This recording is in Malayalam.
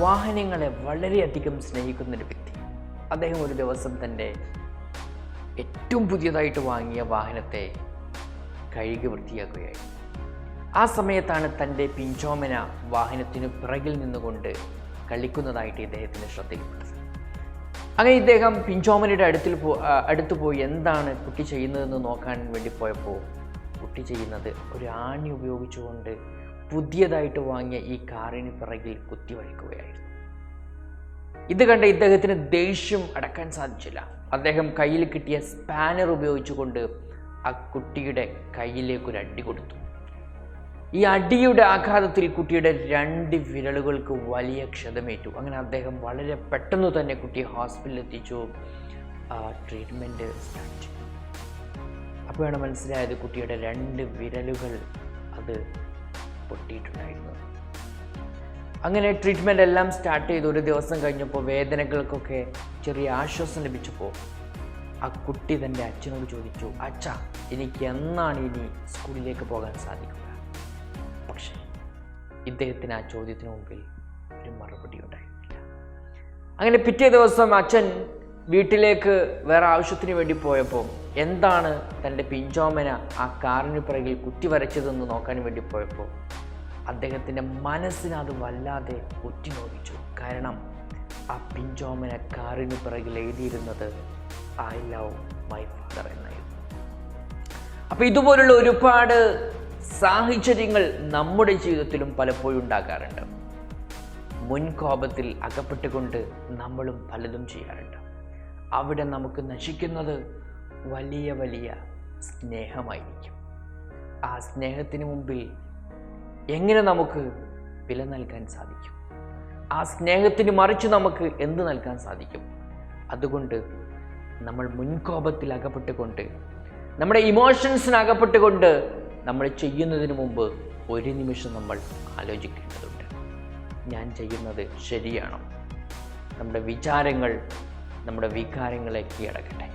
വാഹനങ്ങളെ വളരെയധികം സ്നേഹിക്കുന്നൊരു വ്യക്തി. അദ്ദേഹം ഒരു ദിവസം തൻ്റെ ഏറ്റവും പുതിയതായിട്ട് വാങ്ങിയ വാഹനത്തെ കഴുകി വൃത്തിയാക്കുകയായി. ആ സമയത്താണ് തൻ്റെ പിഞ്ചോമന വാഹനത്തിന് പിറകിൽ നിന്നുകൊണ്ട് കളിക്കുന്നതായിട്ട് ഇദ്ദേഹത്തിൻ്റെ ശ്രദ്ധയിൽപ്പെട്ടത്. അങ്ങനെ ഇദ്ദേഹം പിഞ്ചോമനയുടെ അടുത്ത് പോയി എന്താണ് കുട്ടി ചെയ്യുന്നതെന്ന് നോക്കാൻ വേണ്ടി പോയപ്പോൾ കുട്ടി ചെയ്യുന്നത് ഒരു ആണി ഉപയോഗിച്ചുകൊണ്ട് പുതിയതായിട്ട് വാങ്ങിയ ഈ കാറിന് പിറകിൽ കുത്തി വയ്ക്കുകയായിരുന്നു. ഇത് കണ്ട ഇദ്ദേഹത്തിന് ദേഷ്യം അടക്കാൻ സാധിച്ചില്ല. അദ്ദേഹം കയ്യിൽ കിട്ടിയ സ്പാനർ ഉപയോഗിച്ചുകൊണ്ട് ആ കുട്ടിയുടെ കയ്യിലേക്ക് ഒരു അടി കൊടുത്തു. ഈ അടിയുടെ ആഘാതത്തിൽ കുട്ടിയുടെ 2 വിരലുകൾക്ക് വലിയ ക്ഷതമേറ്റു. അങ്ങനെ അദ്ദേഹം വളരെ പെട്ടെന്ന് തന്നെ കുട്ടിയെ ഹോസ്പിറ്റലിൽ എത്തിച്ചു. ട്രീറ്റ്മെൻറ്റ് സ്റ്റാർട്ട് ചെയ്തു. അപ്പോഴാണ് മനസ്സിലായത് കുട്ടിയുടെ 2 വിരലുകൾ അത് പൊട്ടിയിട്ടുണ്ടായിരുന്നു. അങ്ങനെ ട്രീറ്റ്മെൻ്റ് എല്ലാം സ്റ്റാർട്ട് ചെയ്തു. ഒരു ദിവസം കഴിഞ്ഞപ്പോൾ വേദനകൾക്കൊക്കെ ചെറിയ ആശ്വാസം ലഭിച്ചപ്പോൾ ആ കുട്ടി തൻ്റെ അച്ഛനോട് ചോദിച്ചു, അച്ഛാ, എനിക്ക് എന്നാണ് ഇനി സ്കൂളിലേക്ക് പോകാൻ സാധിക്കുക? പക്ഷേ ഇദ്ദേഹത്തിന് ആ ചോദ്യത്തിന് മുമ്പിൽ ഒരു മറുപടി ഉണ്ടായിരുന്നില്ല. അങ്ങനെ പിറ്റേ ദിവസം അച്ഛൻ വീട്ടിലേക്ക് വേറെ ആവശ്യത്തിന് വേണ്ടി പോയപ്പോൾ എന്താണ് തൻ്റെ പിഞ്ചോമന ആ കാറിന് പിറകിൽ കുത്തി വരച്ചതെന്ന് നോക്കാൻ വേണ്ടി പോയപ്പോൾ അദ്ദേഹത്തിൻ്റെ മനസ്സിന് അത് വല്ലാതെ ഉറ്റുനോക്കിച്ചു. കാരണം ആ പിഞ്ചോമന കാറിന് പിറകിൽ എഴുതിയിരുന്നത് ഐ ലവ് മൈ ഫാദർ എന്നായിരുന്നു. അപ്പോൾ ഇതുപോലുള്ള ഒരുപാട് സാഹചര്യങ്ങൾ നമ്മുടെ ജീവിതത്തിലും പലപ്പോഴും ഉണ്ടാകാറുണ്ട്. മുൻകോപത്തിൽ അകപ്പെട്ടുകൊണ്ട് നമ്മളും പലതും ചെയ്യാറുണ്ട്. അവിടെ നമുക്ക് നശിക്കുന്നത് വലിയ വലിയ സ്നേഹമായിരിക്കും. ആ സ്നേഹത്തിന് മുമ്പിൽ എങ്ങനെ നമുക്ക് വില നൽകാൻ സാധിക്കും? ആ സ്നേഹത്തിന് മറിച്ച് നമുക്ക് എന്ത് നൽകാൻ സാധിക്കും? അതുകൊണ്ട് നമ്മൾ മുൻകോപത്തിൽ അകപ്പെട്ടുകൊണ്ട് നമ്മുടെ ഇമോഷൻസിന് അകപ്പെട്ടുകൊണ്ട് നമ്മൾ ചെയ്യുന്നതിന് മുമ്പ് ഒരു നിമിഷം നമ്മൾ ആലോചിക്കേണ്ടതുണ്ട്. ഞാൻ ചെയ്യുന്നത് ശരിയാണോ? നമ്മുടെ വിചാരങ്ങൾ നമ്മുടെ വികാരങ്ങളെ കീഴടക്കട്ടെ.